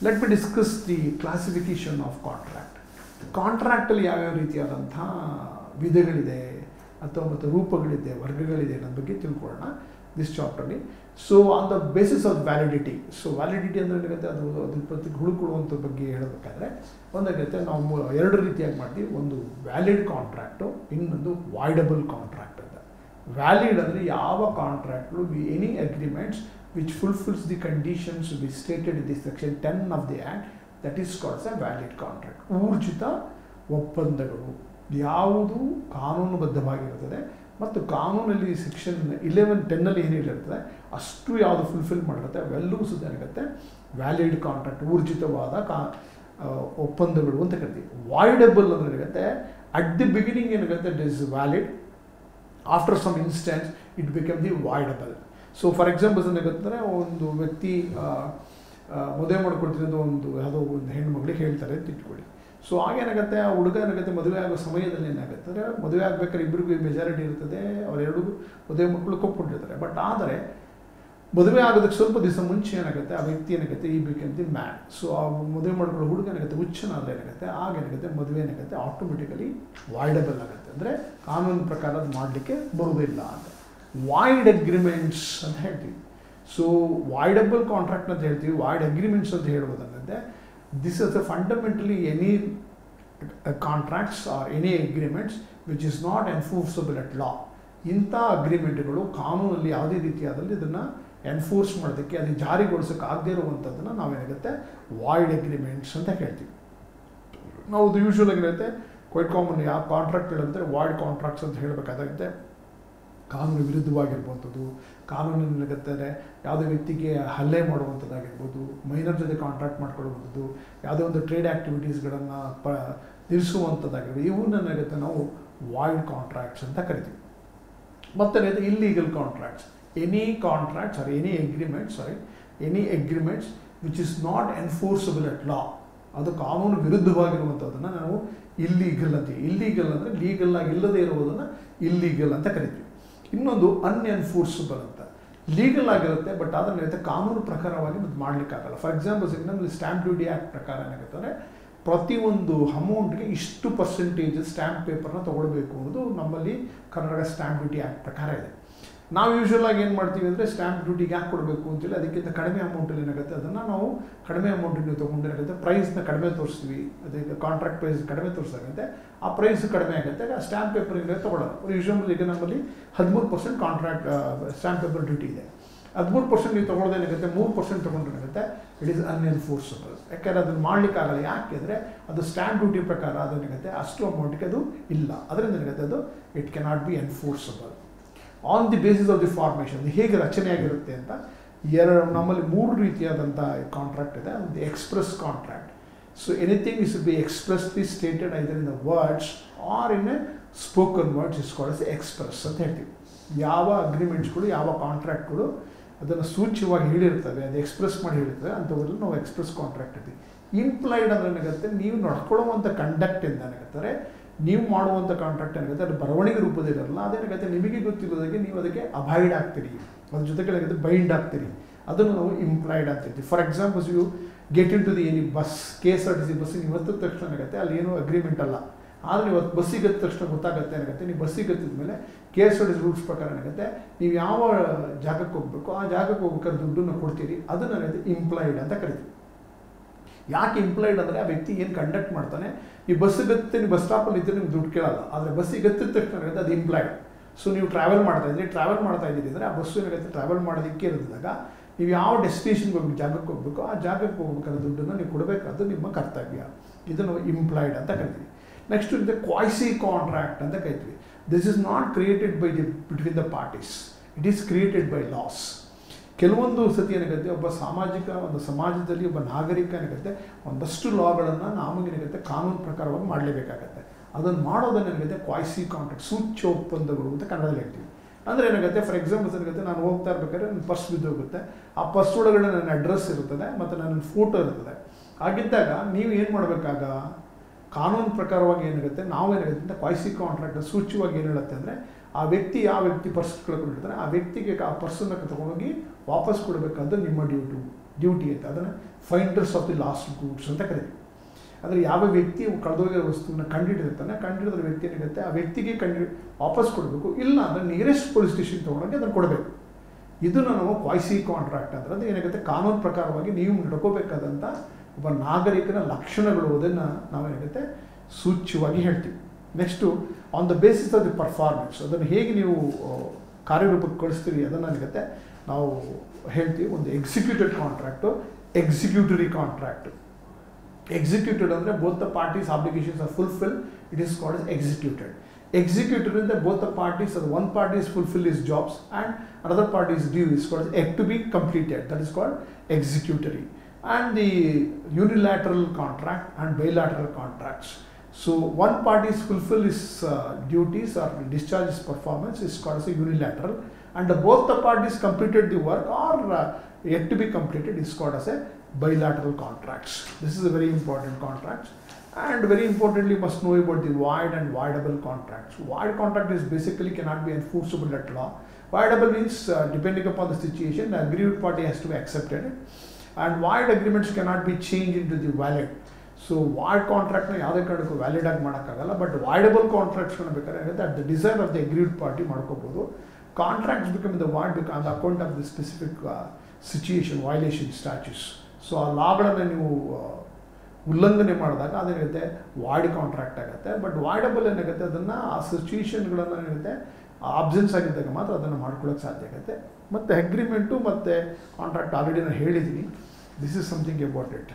Let me discuss the classification of contract. ಕಾಂಟ್ರಾಕ್ಟಲ್ಲಿ ಯಾವ್ಯಾವ ರೀತಿಯಾದಂಥ ವಿಧಗಳಿದೆ ಅಥವಾ ಮತ್ತು ರೂಪಗಳಿದೆ, ವರ್ಗಗಳಿದೆ ಅನ್ನೋದ್ರ ಬಗ್ಗೆ ತಿಳ್ಕೊಳ್ಳೋಣ ದಿಸ್ ಚಾಪ್ಟರ್ಲಿ. So on the basis of validity, so validity ಅಂದರೆ ಏನಾಗುತ್ತೆ, ಅದ್ರ ಪ್ರತಿ ಹುಡುಕೊಡುವಂಥ ಬಗ್ಗೆ ಹೇಳಬೇಕಾದ್ರೆ ಒಂದಾಗುತ್ತೆ ನಾವು ಎರಡು ರೀತಿಯಾಗಿ ಮಾಡ್ತೀವಿ. ಒಂದು ವ್ಯಾಲಿಡ್ ಕಾಂಟ್ರಾಕ್ಟು, ಇನ್ನೊಂದು ವಾಯ್ಡಬಲ್ ಕಾಂಟ್ರಾಕ್ಟ್ ಅಂತ. ವ್ಯಾಲಿಡ್ ಅಂದರೆ ಯಾವ contract any agreements which fulfills the conditions to be stated in the section 10 of the act, that is called a valid contract. ಊರ್ಜಿತ ಒಪ್ಪಂದಗಳು ಯಾವುದು ಕಾನೂನುಬದ್ಧವಾಗಿರುತ್ತದೆ ಮತ್ತು ಕಾನೂನಲ್ಲಿ ಸೆಕ್ಷನ್ 11-10 ಏನು ಹೇಳಿರ್ತದೆ ಅಷ್ಟು ಯಾವುದು ಫುಲ್ಫಿಲ್ ಮಾಡಿರುತ್ತೆ ಅವೆಲ್ಲವೂ ಸುದ್ದಿ ಏನಾಗುತ್ತೆ ವ್ಯಾಲಿಡ್ ಕಾಂಟ್ರಾಕ್ಟ್, ಊರ್ಜಿತವಾದ ಒಪ್ಪಂದಗಳು ಅಂತ ಕರಿತೀವಿ. ವಾಯ್ಡಬಲ್ ಅಂದರೆ ಏನಾಗುತ್ತೆ, ಅಟ್ ದಿ ಬಿಗಿನಿಂಗ್ ಏನಾಗುತ್ತೆ it is valid, after some instance it become the voidable. So for examples ಏನಾಗುತ್ತೆ, ಒಂದು ವ್ಯಕ್ತಿ ಮದುವೆ ಮಾಡ್ಕೊಳ್ತೀನಿ ಅಂತ ಯಾವುದೋ ಒಂದು ಹೆಣ್ಣು ಮಗಳಿಗೆ ಹೇಳ್ತಾರೆ ಅಂತ ಇಟ್ಕೊಳ್ಳಿ. ಸೊ ಆಗೇನಾಗುತ್ತೆ, ಆ ಹುಡುಗ ಏನಾಗುತ್ತೆ ಮದುವೆ ಆಗೋ ಸಮಯದಲ್ಲಿ ಏನಾಗುತ್ತೆ ಅಂದರೆ ಮದುವೆ ಆಗ್ಬೇಕಾದ್ರೆ ಇಬ್ಬರಿಗೂ ಮೆಜಾರಿಟಿ ಇರ್ತದೆ, ಅವರೆರಡು ಮದುವೆ ಮಕ್ಕಳು ಒಪ್ಕೊಂಡಿರ್ತಾರೆ. ಬಟ್ ಆದರೆ ಮದುವೆ ಆಗೋದಕ್ಕೆ ಸ್ವಲ್ಪ ದಿವಸ ಮುಂಚೆ ಏನಾಗುತ್ತೆ ಆ ವ್ಯಕ್ತಿ ಏನಾಗುತ್ತೆ ಈ ಬಿಕಮ್ ದಿ ಮ್ಯಾನ್. ಸೊ ಆ ಮದುವೆ ಮಾಡ್ಕೊಳ್ಳೋ ಹುಡುಗ ಏನಾಗುತ್ತೆ ಹುಚ್ಚನಾದ್ರೆ ಏನಾಗುತ್ತೆ ಆಗೇನಾಗುತ್ತೆ ಮದುವೆ ಏನಾಗುತ್ತೆ ಆಟೋಮೆಟಿಕಲಿ ವಾಯ್ಡಬಲ್ ಆಗುತ್ತೆ, ಅಂದರೆ ಕಾನೂನು ಪ್ರಕಾರ ಅದು ಮಾಡಲಿಕ್ಕೆ ಬರುವುದಿಲ್ಲ ಅಂತ. ವಾಯ್ಡ್ ಅಗ್ರಿಮೆಂಟ್ಸ್ ಅಂತ ಹೇಳ್ತೀವಿ. ಸೊ ವಾಯ್ಡಬಲ್ ಕಾಂಟ್ರಾಕ್ಟ್ ಅಂತ ಹೇಳ್ತೀವಿ, ವಾಯ್ಡ್ ಅಗ್ರಿಮೆಂಟ್ಸ್ ಅಂತ ಹೇಳುವುದಂತೆ this is a fundamentally any contracts or any agreements which is not enforceable at law. ಇಂಥ ಅಗ್ರಿಮೆಂಟ್ಗಳು ಕಾನೂನಲ್ಲಿ ಯಾವುದೇ ರೀತಿಯಾದಲ್ಲಿ ಇದನ್ನು ಎನ್ಫೋರ್ಸ್ ಮಾಡೋದಕ್ಕೆ ಅದು ಜಾರಿಗೊಳಿಸೋಕೆ ಆಗದೇ ಇರುವಂಥದ್ದನ್ನು ನಾವೇನಾಗುತ್ತೆ ವಾಯ್ಡ್ ಅಗ್ರಿಮೆಂಟ್ಸ್ ಅಂತ ಹೇಳ್ತೀವಿ. ನಾವು ಅದು ಯೂಶ್ವಲ್ ಆಗಿರುತ್ತೆ ಕ್ವೈಟ್ ಕಾಮನ್ ಯಾವ ಕಾಂಟ್ರಾಕ್ಟ್ಗಳಂದರೆ ವಾಯ್ಡ್ ಕಾಂಟ್ರಾಕ್ಟ್ಸ್ ಅಂತ ಹೇಳಬೇಕಾಗುತ್ತೆ. ಕಾನೂನು ವಿರುದ್ಧವಾಗಿರ್ಬೋದು, ಕಾನೂನಿನಲ್ಲಿರುತ್ತಾರೆ ಯಾವುದೇ ವ್ಯಕ್ತಿಗೆ ಹಲ್ಲೆ ಮಾಡುವಂಥದ್ದಾಗಿರ್ಬೋದು, ಮೈನರ್ ಜೊತೆ ಕಾಂಟ್ರಾಕ್ಟ್ ಮಾಡ್ಕೊಳ್ಳುವಂಥದ್ದು, ಯಾವುದೇ ಒಂದು ಟ್ರೇಡ್ ಆ್ಯಕ್ಟಿವಿಟೀಸ್ಗಳನ್ನು ನಿಲ್ಲಿಸುವಂಥದ್ದಾಗಿರ್ಬೋದು, ಇವನ್ನೇನಾಗುತ್ತೆ ನಾವು ವಾಯ್ಡ್ ಕಾಂಟ್ರಾಕ್ಟ್ಸ್ ಅಂತ ಕರಿತೀವಿ. ಮತ್ತು illegal contracts, any contracts or any agreements which is not enforceable at law, ಅದು ಕಾನೂನು ವಿರುದ್ಧವಾಗಿರುವಂಥದ್ದನ್ನು ನಾವು ಇಲ್ಲೀಗಲ್ ಅಂತೀವಿ. ಇಲ್ಲೀಗಲ್ ಅಂದರೆ ಲೀಗಲ್ ಆಗಿ ಇಲ್ಲದೇ ಇರುವುದನ್ನು ಇಲ್ಲೀಗಲ್ ಅಂತ ಕರಿತೀವಿ. ಇನ್ನೊಂದು ಅನ್ಎನ್ಫೋರ್ಸಬಲ್ ಅಂತ, ಲೀಗಲ್ ಆಗಿರುತ್ತೆ ಬಟ್ ಅದನ್ನೇನೈತೆ ಕಾನೂನು ಪ್ರಕಾರವಾಗಿ ಅದು ಮಾಡಲಿಕ್ಕಾಗಲ್ಲ. ಫಾರ್ ಎಕ್ಸಾಂಪಲ್ಸ್ ಈಗ ನಮ್ಮಲ್ಲಿ ಸ್ಟ್ಯಾಂಪ್ ಡ್ಯೂಟಿ ಆ್ಯಕ್ಟ್ ಪ್ರಕಾರ ಏನಾಗುತ್ತೆ ಪ್ರತಿಯೊಂದು ಅಮೌಂಟ್ಗೆ ಇಷ್ಟು ಪರ್ಸೆಂಟೇಜ್ ಸ್ಟ್ಯಾಂಪ್ ಪೇಪರ್ನ ತೊಗೊಳ್ಬೇಕು ಅನ್ನೋದು ನಮ್ಮಲ್ಲಿ ಕರ್ನಾಟಕ ಸ್ಟ್ಯಾಂಪ್ ಡ್ಯೂಟಿ ಆ್ಯಕ್ಟ್ ಪ್ರಕಾರ ಇದೆ. ನಾವು ಯೂಶ್ವಲ್ ಆಗಿ ಏನು ಮಾಡ್ತೀವಿ ಅಂದರೆ ಸ್ಟ್ಯಾಂಪ್ ಡ್ಯೂಟಿಗೆ ಯಾಕೆ ಕೊಡಬೇಕು ಅಂತೇಳಿ ಅದಕ್ಕಿಂತ ಕಡಿಮೆ ಅಮೌಂಟಲ್ಲಿ ಏನಾಗುತ್ತೆ ಅದನ್ನು ನಾವು ಕಡಿಮೆ ಅಮೌಂಟಿಗೆ ತೊಗೊಂಡೇನಾಗುತ್ತೆ ಪ್ರೈಸ್ನ ಕಡಿಮೆ ತೋರಿಸ್ತೀವಿ, ಅದಕ್ಕೆ ಕಾಂಟ್ರಾಕ್ಟ್ ಪ್ರೈಸ್ ಕಡಿಮೆ ತೋರಿಸಾಗುತ್ತೆ, ಆ ಪ್ರೈಸ್ ಕಡಿಮೆ ಆಗುತ್ತೆ, ಆ ಸ್ಟ್ಯಾಂಪ್ ಪೇಪರಿಗೆ ತೊಗೊಳ್ಳೋದು. ಯೂಶ್ವಲ್ ಈಗ ನಮ್ಮಲ್ಲಿ 13% ಕಾಂಟ್ರಾಕ್ಟ್ ಸ್ಟ್ಯಾಂಪ್ ಪೇಪರ್ ಡ್ಯೂಟಿ ಇದೆ. 13% ನೀವು ತೊಗೊಳ್ಳೋದೇನಾಗುತ್ತೆ 3% ತೊಗೊಂಡ್ರೇನಾಗುತ್ತೆ ಇಟ್ ಈಸ್ ಅನ್ಎನ್ಫೋರ್ಸಬಲ್. ಯಾಕೆಂದರೆ ಅದನ್ನು ಮಾಡಲಿಕ್ಕಾಗಲ್ಲ. ಯಾಕೆ ಅಂದರೆ ಅದು ಸ್ಟ್ಯಾಂಪ್ ಡ್ಯೂಟಿ ಪ್ರಕಾರ ಅದೇನಾಗುತ್ತೆ ಅಷ್ಟು ಅಮೌಂಟಿಗೆ ಅದು ಇಲ್ಲ, ಅದರಿಂದ ಏನಾಗುತ್ತೆ ಅದು it cannot be enforceable. On the basis of the formation ಹೇಗೆ ರಚನೆಯಾಗಿರುತ್ತೆ ಅಂತ ನಮ್ಮಲ್ಲಿ 3 ರೀತಿಯಾದಂಥ ಕಾಂಟ್ರಾಕ್ಟ್ ಇದೆ. ಒಂದು express contract. So anything is be expressly stated either in the words or in a spoken words is called express ಅಂತ ಹೇಳ್ತೀವಿ. ಯಾವ ಅಗ್ರಿಮೆಂಟ್ಸ್ಗಳು ಯಾವ ಕಾಂಟ್ರಾಕ್ಟ್ಗಳು ಅದನ್ನು ಸೂಚ್ಯವಾಗಿ ಹೇಳಿರ್ತವೆ, ಅದು ಎಕ್ಸ್ಪ್ರೆಸ್ ಮಾಡಿ ಹೇಳಿರ್ತವೆ ಅಂಥವ್ರಲ್ಲಿ ನಾವು ಎಕ್ಸ್ಪ್ರೆಸ್ ಕಾಂಟ್ರಾಕ್ಟ್ ಇದ್ದೀವಿ. ಇಂಪ್ಲಾಯ್ಡ್ ಅಂದರೆ ಏನಾಗುತ್ತೆ ನೀವು ನಡ್ಕೊಳ್ಳುವಂಥ ಕಂಡಕ್ಟಿಂದ ಏನಾಗುತ್ತಾರೆ ನೀವು ಮಾಡುವಂಥ ಕಾಂಟ್ರಾಕ್ಟ್ ಏನಾಗುತ್ತೆ ಅದು ಬರವಣಿಗೆ ರೂಪದಿರಲ್ಲ, ಅದೇನಾಗುತ್ತೆ ನಿಮಗೆ ಗೊತ್ತಿರೋದಕ್ಕೆ ನೀವು ಅದಕ್ಕೆ ಅಬೈಡ್ ಆಗ್ತೀರಿ, ಅದ್ರ ಜೊತೆಗೆ ಏನಾಗುತ್ತೆ ಬೈಂಡ್ ಆಗ್ತೀರಿ, ಅದನ್ನು ನಾವು ಇಂಪ್ಲಾಯ್ಡ್ ಆಗ್ತಿರ್ತೀವಿ. For examples you get in to the any bus, KSRTC ಬಸ್ಸಿಗೆ ನೀವು ಹತ್ತಿದ ತಕ್ಷಣ ಏನಾಗುತ್ತೆ ಅಲ್ಲಿ ಏನೂ ಅಗ್ರಿಮೆಂಟ್ ಅಲ್ಲ, ಆದರೆ ಇವತ್ತು ಬಸ್ಸಿಗೆ ಹತ್ತಿದ ತಕ್ಷಣ ಗೊತ್ತಾಗುತ್ತೆ ಏನಾಗುತ್ತೆ ನೀವು ಬಸ್ಸಿಗೆ ಹತ್ತಿದ ಮೇಲೆ KSRTC ರೂಲ್ಸ್ ಪ್ರಕಾರ ಏನಾಗುತ್ತೆ ನೀವು ಯಾವ ಜಾಗಕ್ಕೆ ಹೋಗಬೇಕು ಆ ಜಾಗಕ್ಕೆ ಹೋಗ್ಬೇಕಾದ್ರೆ ದುಡ್ಡನ್ನು ಕೊಡ್ತೀರಿ, ಅದನ್ನು ಏನಾಗುತ್ತೆ ಇಂಪ್ಲಾಯ್ಡ್ ಅಂತ ಕರಿತೀವಿ. ಯಾಕೆ ಇಂಪ್ಲಾಯ್ಡ್ ಅಂದರೆ ಆ ವ್ಯಕ್ತಿ ಏನು ಕಂಡಕ್ಟ್ ಮಾಡ್ತಾನೆ, ಈ ಬಸ್ಸಿಗೆ ಹತ್ತಿ ನೀವು ಬಸ್ ಸ್ಟಾಪಲ್ಲಿ ಇದ್ದರೆ ನಿಮ್ಗೆ ದುಡ್ಡು ಕೇಳಲ್ಲ, ಆದರೆ ಬಸ್ಸಿಗೆ ಹತ್ತಿದ ತಕ್ಷಣ ಏನಾಗುತ್ತೆ ಅದು ಇಂಪ್ಲಾಯ್ಡ್. ಸೊ ನೀವು ಟ್ರಾವೆಲ್ ಮಾಡ್ತಾ ಇದ್ದೀರಿ ಅಂದರೆ ಆ ಬಸ್ಸು ಏನಾಗುತ್ತೆ ಟ್ರಾವೆಲ್ ಮಾಡೋದಕ್ಕೆ ಇರಿದಾಗ ನೀವು ಯಾವ ಡೆಸ್ಟಿನೇಷನ್ಗೆ ಹೋಗ್ಬೇಕು ಜಾಗಕ್ಕೆ ಹೋಗಬೇಕು ಆ ಜಾಗಕ್ಕೆ ಹೋಗ್ಬೇಕಾದ್ರೆ ದುಡ್ಡನ್ನು ನೀವು ಕೊಡಬೇಕಾದ್ದು ನಿಮ್ಮ ಕರ್ತವ್ಯ, ಇದನ್ನು ಇಂಪ್ಲಾಯ್ಡ್ ಅಂತ ಕರಿತೀವಿ. ನೆಕ್ಸ್ಟ್ ಇದೆ ಕ್ವಾಯ್ಸಿ ಕಾಂಟ್ರಾಕ್ಟ್ ಅಂತ ಕರಿತೀವಿ. This is not created by between the parties, it is created by loss. ಕೆಲವೊಂದು ಸತಿ ಏನಾಗುತ್ತೆ ಒಂದು ಸಮಾಜದಲ್ಲಿ ಒಬ್ಬ ನಾಗರಿಕ ಏನಾಗುತ್ತೆ ಒಂದಷ್ಟು ಲಾಗಳನ್ನು ನಮಗೇನಾಗುತ್ತೆ ಕಾನೂನು ಪ್ರಕಾರವಾಗಿ ಮಾಡಲೇಬೇಕಾಗತ್ತೆ. ಅದನ್ನು ಮಾಡೋದನ್ನೇನಾಗುತ್ತೆ ಕ್ವಾಯ್ಸಿ ಕಾಂಟ್ರಾಕ್ಟ್, ಸೂಚ್ಯ ಒಪ್ಪಂದಗಳು ಅಂತ ಕನ್ನಡದಲ್ಲಿ ಹೇಳ್ತೀವಿ. ಅಂದರೆ ಏನಾಗುತ್ತೆ ಫಾರ್ ಎಕ್ಸಾಂಪಲ್ಸ್ ಏನಾಗುತ್ತೆ ನಾನು ಹೋಗ್ತಾ ಇರಬೇಕಾದ್ರೆ ನನ್ನ ಪರ್ಸ್ ಬಿದ್ದೋಗುತ್ತೆ, ಆ ಪರ್ಸ್ ಒಳಗಡೆ ನನ್ನ ಅಡ್ರೆಸ್ ಇರುತ್ತದೆ ಮತ್ತು ನನ್ನ ಫೋಟೋ ಇರ್ತದೆ. ಹಾಗಿದ್ದಾಗ ನೀವು ಏನು ಮಾಡಬೇಕಾಗ ಕಾನೂನು ಪ್ರಕಾರವಾಗಿ ಏನಾಗುತ್ತೆ ನಾವೇನಾಗುತ್ತೆ ಅಂತ ಕ್ವಾಯ್ಸಿ ಕಾಂಟ್ರಾಕ್ಟ್ ಸೂಚ್ಯವಾಗಿ ಏನು ಹೇಳುತ್ತೆ ಅಂದರೆ ಆ ವ್ಯಕ್ತಿ ಯಾವ ವ್ಯಕ್ತಿ ಪರ್ಸ್ ಕಳ್ಕೊಂಡಿರ್ತಾನೆ ಆ ವ್ಯಕ್ತಿಗೆ ಆ ಪರ್ಸನ್ನು ತೊಗೊಂಡೋಗಿ ವಾಪಸ್ ಕೊಡಬೇಕಾದ್ದು ನಿಮ್ಮ ಡ್ಯೂಟಿ ಅಂತ, ಅದನ್ನು finders of the last goods ಅಂತ ಕರಿತೀವಿ. ಅಂದರೆ ಯಾವ ವ್ಯಕ್ತಿ ಕಳೆದೋಗಿರೋ ವಸ್ತುವನ್ನು ಕಂಡುಹಿಡಿದಿರ್ತಾನೆ, ಕಂಡುಹಿಡಿದ ವ್ಯಕ್ತಿ ಏನಾಗುತ್ತೆ ಆ ವ್ಯಕ್ತಿಗೆ ವಾಪಸ್ ಕೊಡಬೇಕು, ಇಲ್ಲ ಅಂದರೆ ನಿಯರೆಸ್ಟ್ ಪೊಲೀಸ್ ಸ್ಟೇಷನ್ ತೊಗೊಂಡೋಗಿ ಅದನ್ನು ಕೊಡಬೇಕು. ಇದನ್ನು ನಾವು ಕ್ವಾಯ್ಸಿ ಕಾಂಟ್ರಾಕ್ಟ್ ಅಂದರೆ ಅದು ಏನಾಗುತ್ತೆ ಕಾನೂನು ಪ್ರಕಾರವಾಗಿ ನೀವು ನಡ್ಕೋಬೇಕಾದಂಥ ಒಬ್ಬ ನಾಗರಿಕನ ಲಕ್ಷಣಗಳು, ಅದನ್ನು ನಾವೇನಾಗುತ್ತೆ ಸೂಚ್ಯವಾಗಿ ಹೇಳ್ತೀವಿ. Next on the basis of the performance, ಅದನ್ನು ಹೇಗೆ ನೀವು ಕಾರ್ಯರೂಪಕ್ಕೆ ಕಳಿಸ್ತೀವಿ ಅದನ್ನು ಏನಾಗುತ್ತೆ ನಾವು ಹೇಳ್ತೀವಿ. ಒಂದು executed contract, executory contract. Executed ಅಂದರೆ both the parties obligations are fulfil, it is called as executed. Executed in both the parties, or one party is fulfill his jobs and another party is due, is called yet to be completed, that is called executory. And the unilateral contract and bilateral contracts. So one party is fulfill his duties or discharge his performance is called as a unilateral, and both the parties completed the work or yet to be completed is called as a bilateral contracts. This is a very important contract. And very importantly, you must know about the void and voidable contracts. Void contract is basically cannot be enforceable at law. Voidable means depending upon the situation, the aggrieved party has to be accepted, and void agreements cannot be changed into the valid. So void contract na ಯಾವುದೇ ಕಾರಣಕ್ಕೂ valid ಆಗಿ ಮಾಡೋಕ್ಕಾಗಲ್ಲ, but voidable ಕಾಂಟ್ರಾಕ್ಟ್ಸ್ಗಳನ್ನ ಬೇಕಾದ್ರೆ at the desire of the aggrieved party ಮಾಡ್ಕೋಬೋದು. Contracts become the void on the account of the specific situation violation statutes. So ಆ ಲಾಗಳನ್ನು ನೀವು ಉಲ್ಲಂಘನೆ ಮಾಡಿದಾಗ ಅದೇನಾಗುತ್ತೆ ವಾಯ್ಡ್ ಕಾಂಟ್ರಾಕ್ಟ್ ಆಗುತ್ತೆ. ಬಟ್ ವಾಯ್ಡಬಲ್ ಏನಾಗುತ್ತೆ ಅದನ್ನು ಆ ಸಿಚುಯೇಷನ್ಗಳನ್ನು ಏನಾಗುತ್ತೆ ಆಬ್ಸೆನ್ಸ್ ಆಗಿದ್ದಾಗ ಮಾತ್ರ ಅದನ್ನು ಮಾಡ್ಕೊಳ್ಳೋಕ್ಕೆ ಸಾಧ್ಯ ಆಗುತ್ತೆ. ಮತ್ತು ಅಗ್ರಿಮೆಂಟು ಮತ್ತು ಕಾಂಟ್ರಾಕ್ಟ್ ಆಲ್ರೆಡಿ ನಾನು ಹೇಳಿದ್ದೀನಿ. This is something about it.